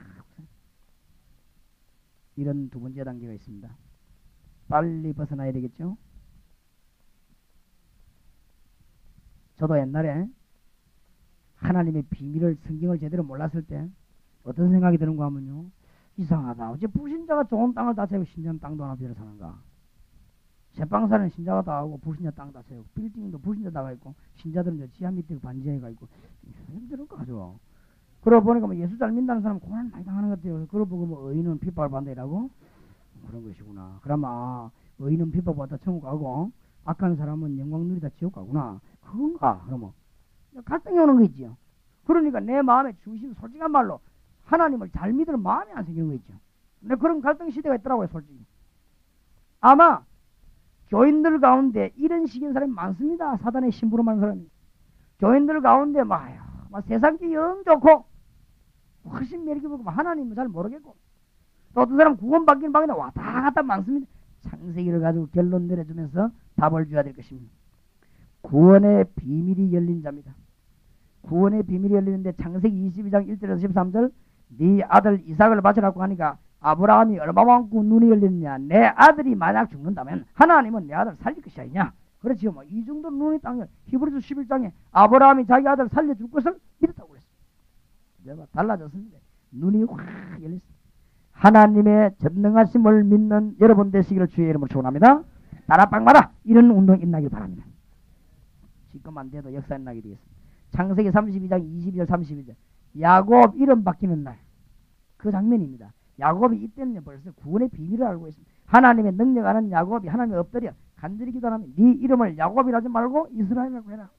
이런 두 번째 단계가 있습니다. 빨리 벗어나야 되겠죠. 저도 옛날에 하나님의 비밀을 성경을 제대로 몰랐을 때 어떤 생각이 드는가 하면요. 이상하다. 어째 불신자가 좋은 땅을 다 채고 신자는 땅도 하나 비어 사는가. 제빵사는 신자가 다 하고 불신자 땅 다 세우고 빌딩도 불신자 다가 있고 신자들은 이제 지하 밑에 반지하가 있고 힘들어 가죠. 그러고 보니까 뭐 예수 잘 믿는 사람 고난 많이 당하는 것 같아요. 그러고 보고 뭐 의인은 핍박을 받는다고 그런 것이구나. 그러면 의인은 핍박받다 천국 가고 악한 사람은 영광 누리다 지옥 가구나. 그건가? 그러면 갈등이 오는 거 있지요. 그러니까 내 마음의 중심 솔직한 말로 하나님을 잘 믿으면 마음이 안 생기는 거 있죠. 근데 그런 갈등 시대가 있더라고요, 솔직히. 아마 교인들 가운데 이런 식인 사람이 많습니다. 사단의 심부름하는 사람이. 교인들 가운데 막 세상기 영 좋고 훨씬 매력이 보고 하나님은 잘 모르겠고 또 어떤 사람 구원받기는 받기는 왔다 갔다 많습니다. 창세기를 가지고 결론 내려주면서 답을 줘야 될 것입니다. 구원의 비밀이 열린 자입니다. 구원의 비밀이 열리는데 창세기 22장 1절에서 13절 네 아들 이삭을 바치라고 하니까 아브라함이 얼마만큼 눈이 열렸냐. 내 아들이 만약 죽는다면 하나님은 내 아들 살릴 것이 아니냐. 그렇지요. 뭐 이 정도 눈이 딱 열려. 히브리서 11장에 아브라함이 자기 아들 살려줄 것을 믿었다고 그랬어요. 내가 달라졌습니다. 눈이 확 열렸습니다. 하나님의 전능하심을 믿는 여러분 되시기를 주의 이름으로 축원합니다. 다락방마다 이런 운동 일어나길 바랍니다. 지금 안 돼도 역사 일어나게 되겠습니다. 창세기 32장 22절 31절 야곱 이름 바뀌는 날 그 장면입니다. 야곱이 이때는 벌써 구원의 비밀을 알고 있습니다. 하나님의 능력 아는 야곱이 하나님의 엎드려 간절히 기도하면 네 이름을 야곱이라 하지 말고 이스라엘이라고 해라.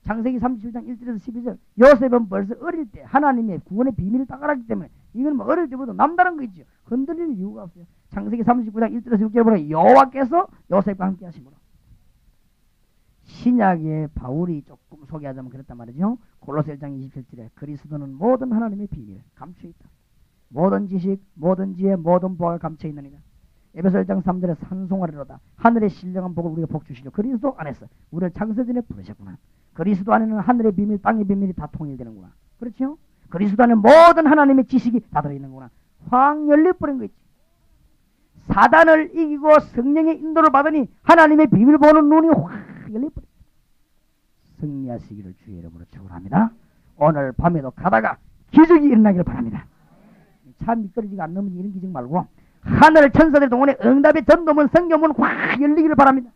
창세기 37장 1절에서 12절 요셉은 벌써 어릴 때 하나님의 구원의 비밀을 딱 알았기 때문에 이건 뭐 어릴 때보다 남다른 거 있죠. 흔들릴 이유가 없어요. 창세기 39장 1절에서 6절 보면 여호와께서 요셉과 함께 하시므로. 신약의 바울이 조금 소개하자면 그랬단 말이죠. 골로새 1장 27절에 그리스도는 모든 하나님의 비밀을 감춰있다. 모든 지식, 모든 지혜, 모든 보화가 감춰있느니라. 에베소 1장 3절에 찬송하리로다. 하늘의 신령한 복을 우리가 복 주시려 그리스도 안에서 우리를 창세전에 부르셨구나. 그리스도 안에는 하늘의 비밀, 땅의 비밀이 다 통일되는구나. 그렇죠? 그리스도 안에 모든 하나님의 지식이 다 들어있는구나. 확 열려버린 거 있지. 사단을 이기고 성령의 인도를 받으니 하나님의 비밀 보는 눈이 확 열려버려. 승리하시기를 주의 이름으로 축원합니다. 오늘 밤에도 가다가 기적이 일어나기를 바랍니다. 참 미끄러지가 않는 이런 기적 말고 하늘 천사들 동원에 응답의 전도문 성경문 확 열리기를 바랍니다.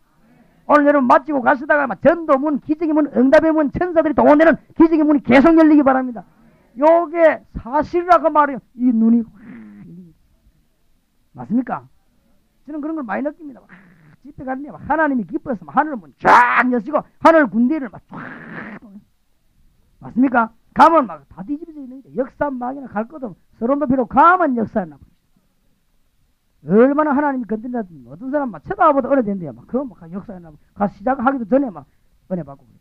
오늘 여러분 마치고 가시다가 전도문 기적의 문 응답의 문 천사들이 동원되는 기적의 문이 계속 열리기 바랍니다. 요게 사실이라고 말해요. 이 눈이 확 열립니다. 맞습니까? 저는 그런 걸 많이 느낍니다. 집회 가는데 하나님이 기뻐서 하늘 문 쫙 여시고 하늘 군대를 막 쫙 맞습니까? 가면 막 다 뒤집어져 있는 거죠. 역사 막이나 갈 것도 서론도 필요 가면 역사였나 보죠. 얼마나 하나님이 건드렸든 어떤 사람 막 쳐다보다 은혜 된대요. 막 그거 막 역사였나 보죠. 가서 시작하기도 전에 막 은혜 받고 그래요.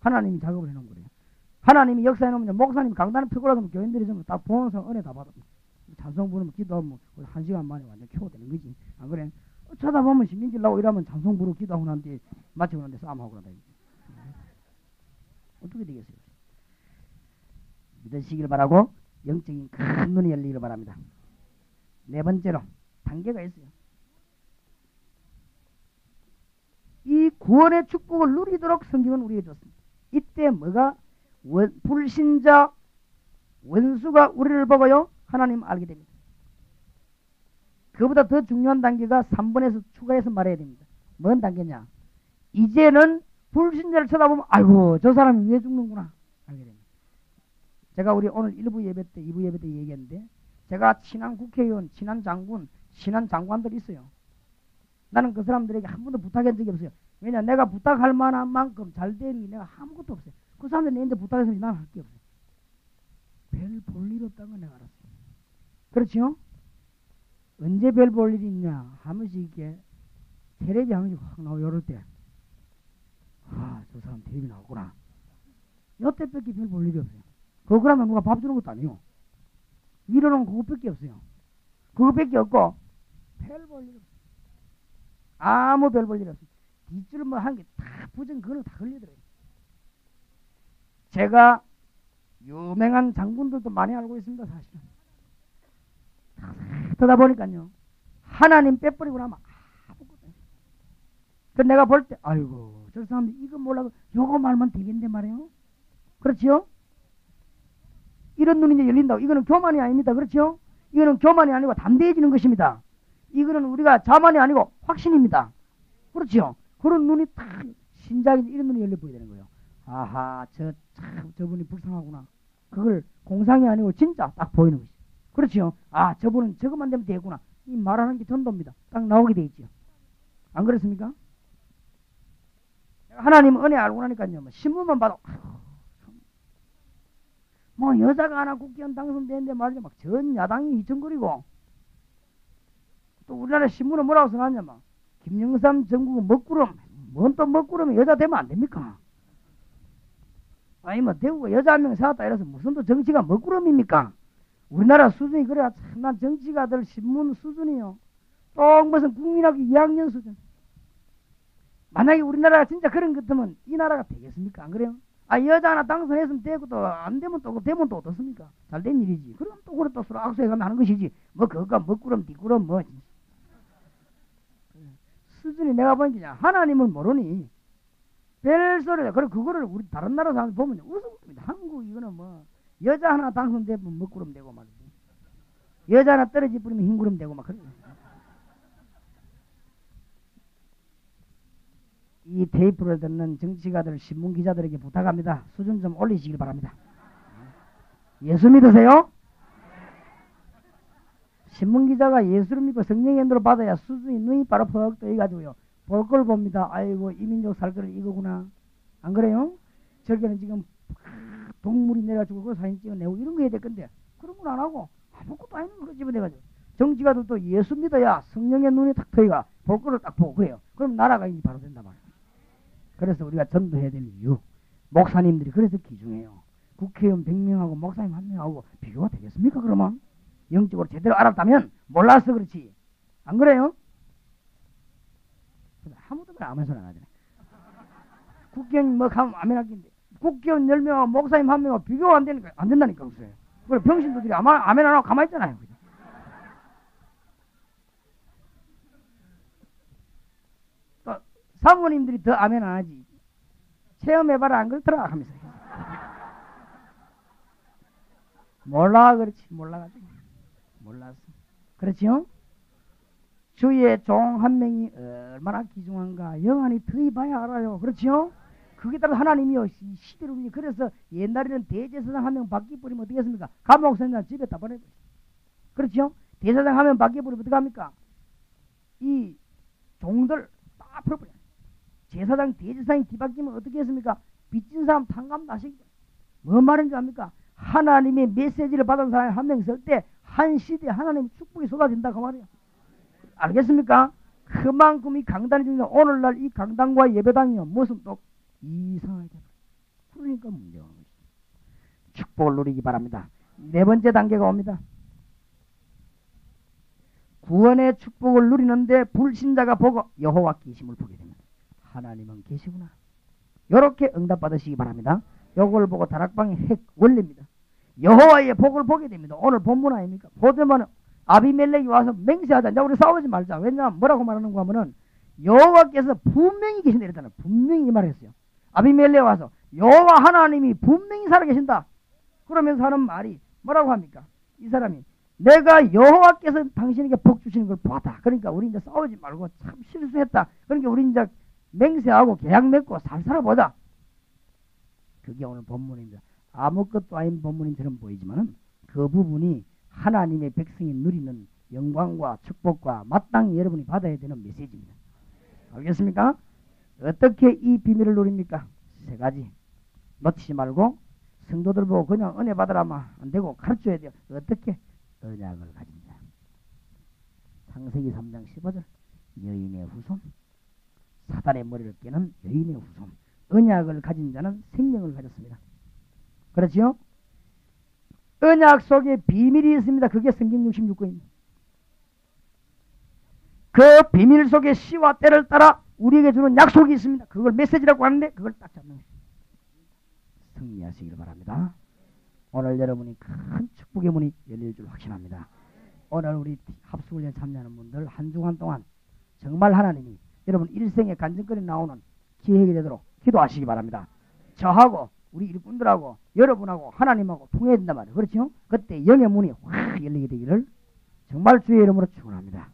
하나님이 작업을 해놓은 거예요. 하나님이 역사해놓으면 목사님 강단을 펴고 나면 교인들이 좀 다 보는 사람 은혜 다 받아. 찬송 부르면 기도하면 1시간 만에 완전 켜되는 거지. 안 그래? 쳐다보면 신경질 나고 이러면 찬송 부르고 기도하고 난 뒤에 마치고 난 뒤에 싸움하고 그런다. 어떻게 되겠어요? 믿으시길 바라고 영적인 큰 눈이 열리기를 바랍니다. 네 번째로 단계가 있어요. 이 구원의 축복을 누리도록 성경은 우리에게 줬습니다. 이때 뭐가 불신자 원수가 우리를 보고요 하나님 알게 됩니다. 그보다 더 중요한 단계가 3번에서 추가해서 말해야 됩니다. 뭔 단계냐? 이제는 불신자를 쳐다보면 아이고 저 사람이 왜 죽는구나 알게 됩니다. 제가 우리 오늘 1부 예배 때 2부 예배 때 얘기했는데 제가 친한 국회의원, 친한 장군, 친한 장관들이 있어요. 나는 그 사람들에게 한 번도 부탁한 적이 없어요. 왜냐 내가 부탁할 만한 만큼 잘 되는 게 내가 아무것도 없어요. 그 사람들이 내한테 부탁했으면 나는 할 게 없어요. 별 볼 일 없다는 걸 내가 알았어요. 그렇죠? 언제 별 볼 일이 있냐 하면서 이게 텔레비 하면서 확 나오고 이럴 때 저 사람 텔레비 나오구나. 여태밖에 별 볼 일이 없어요. 그러면 누가 밥 주는 것도 아니요. 위로는 그것밖에 없어요. 그것밖에 없고 별 볼 일 없어요. 아무 별 볼 일 없어요. 뒷줄을 뭐 한 게 다 부정 그거는 다 걸리더라고요. 제가 유명한 장군들도 많이 알고 있습니다. 사실은. 그러다 보니까요. 하나님 빼버리고 나면 아무것도 없어요. 그래서 내가 볼 때 아이고 저 사람들 이거 몰라도 요거 말만 되겠는데 말이에요. 그렇지요? 이런 눈이 이제 열린다고. 이거는 교만이 아닙니다. 그렇죠? 이거는 교만이 아니고 담대해지는 것입니다. 이거는 우리가 자만이 아니고 확신입니다. 그렇죠? 그런 눈이 딱 신작이 이런 눈이 열려 보이게 되는 거예요. 아하, 저분이 불쌍하구나. 그걸 공상이 아니고 진짜 딱 보이는 것이죠. 그렇죠? 아, 저분은 저것만 되면 되겠구나. 이 말하는 게 전도입니다. 딱 나오게 돼 있죠. 안 그렇습니까? 하나님 은혜 알고 나니까요. 뭐 신문만 봐도 뭐 여자가 하나 국회의원 당선되는데 말이죠. 막 전 야당이 휘청거리고 또 우리나라 신문은 뭐라고 써놨냐 막 김영삼 전국은 먹구름. 뭔 또 먹구름이 여자 되면 안 됩니까? 아니 뭐 대구가 여자 한 명 세웠다 이래서 무슨 또 정치가 먹구름입니까? 우리나라 수준이 그래야 참난 정치가들 신문 수준이요. 꼭 무슨 국민학교 2학년 수준. 만약에 우리나라가 진짜 그런 것 같으면 이 나라가 되겠습니까? 안 그래요? 아, 여자 하나 당선했으면 되고 또 안 되면 또 어떻습니까? 잘 된 일이지. 그럼 또 그래 또 서로 악수해가면 하는 것이지. 뭐 그거가 먹구름 뒷구름 뭐 수준이 내가 보니까 하나님은 모르니 별소리다. 그래 그거를 우리 다른 나라 사람 보면 웃음입니다. 한국 이거는 뭐 여자 하나 당선되면 먹구름 되고 말이지. 여자 하나 떨어지 뿌리면 흰구름 되고 막 그래. 이 테이프를 듣는 정치가들, 신문기자들에게 부탁합니다. 수준 좀 올리시길 바랍니다. 예수 믿으세요? 신문기자가 예수를 믿고 성령의 인도를 받아야 수준이 눈이 바로 퍽 떠가지고요. 볼 걸 봅니다. 아이고 이 민족 살 거를 이거구나. 안 그래요? 저기는 지금 동물이 내려가지고 그 사진 찍어내고 이런 거 해야 될 건데 그런 건 안 하고 아무것도 아닌 걸 집어내가지고 정치가들도 예수 믿어야 성령의 눈이 탁 트이가 볼 거를 딱 보고 그래요. 그럼 나라가 이제 바로 된단 말이에요. 그래서 우리가 전도해야 될 이유. 목사님들이 그래서 귀중해요. 국회의원 100명하고 목사님 1명하고 비교가 되겠습니까? 그러면 영적으로 제대로 알았다면 몰라서 그렇지. 안 그래요? 아무도 아무 소리 안 하잖아요. 국회의원 뭐 가면 아멘 하긴데 국회의원 10명하고 목사님 1명하고 비교가 안 된다니까 그래요. 그래 병신들이 아멘 안 하고 가만히 있잖아요. 사모님들이 더 아멘 안 하지. 체험해봐라 안 그렇더라 하면서. 몰라 그렇지. 몰라가지고. 몰랐어. 그렇지요? 주의 종 한 명이 얼마나 귀중한가 영원히 더히 봐야 알아요. 그렇지요? 그게 따라 하나님이요 시대를 위해. 그래서 옛날에는 대제사장 한 명 바뀌어버리면 어떻게 했습니까? 감옥선장 집에 다 보내버렸어요. 그렇지요? 대제사장 한 명 바뀌어버리면 어떻게 합니까? 이 종들 다 풀어버려요. 제사장 대제사장이 뒤바뀌면 어떻게 했습니까? 빚진 사람 탕감 나시죠. 뭔 말인지 압니까? 하나님의 메시지를 받은 사람이 한 명 있을 때 한 시대에 하나님의 축복이 쏟아진다 그 말이에요. 알겠습니까? 그만큼 이 강단이 중요해. 오늘날 이 강단과 예배당이요 무슨 또 이상하게 그러니까 문제가 오는 것이죠. 축복을 누리기 바랍니다. 네 번째 단계가 옵니다. 구원의 축복을 누리는데 불신자가 보고 여호와 계심을 보게 됩니다. 하나님은 계시구나. 이렇게 응답받으시기 바랍니다. 요걸 보고 다락방의 핵 원리입니다. 여호와의 복을 보게 됩니다. 오늘 본문 아닙니까? 보되면 아비멜렉이 와서 맹세하자. 이제 우리 싸우지 말자. 왜냐하면 뭐라고 말하는 거 하면은 여호와께서 분명히 계신다 이랬잖아요. 분명히 이 말을 했어요. 아비멜렉이 와서 여호와 하나님이 분명히 살아계신다. 그러면서 하는 말이 뭐라고 합니까? 이 사람이 내가 여호와께서 당신에게 복 주시는 걸 보았다. 그러니까 우리 이제 싸우지 말고 참 실수했다. 그러니까 우리 이제 맹세하고 계약 맺고 잘 살아보자. 그게 오늘 본문입니다. 아무것도 아닌 본문인처럼 보이지만은 그 부분이 하나님의 백성이 누리는 영광과 축복과 마땅히 여러분이 받아야 되는 메시지입니다. 알겠습니까? 어떻게 이 비밀을 누립니까? 세 가지. 놓치지 말고 성도들 보고 그냥 은혜 받으라면 안 되고 가르쳐야 돼요. 어떻게? 언약을 가진 자. 창세기 3장 15절. 여인의 후손. 사단의 머리를 깨는 여인의 후손. 언약을 가진 자는 생명을 가졌습니다. 그렇지요? 언약 속에 비밀이 있습니다. 그게 성경 66권입니다. 그 비밀 속에 시와 때를 따라 우리에게 주는 약속이 있습니다. 그걸 메시지라고 하는데 그걸 딱 잡는 거예요. 승리하시길 바랍니다. 오늘 여러분이 큰 축복의 문이 열릴 줄 확신합니다. 오늘 우리 합수훈련 참여하는 분들 한 주간 동안 정말 하나님이 여러분 일생에 간증거리 나오는 기획이 되도록 기도하시기 바랍니다. 저하고 우리 일꾼들하고 여러분하고 하나님하고 통해야 된단 말이에요. 그렇죠? 그때 영의 문이 확 열리게 되기를 정말 주의 이름으로 축원합니다.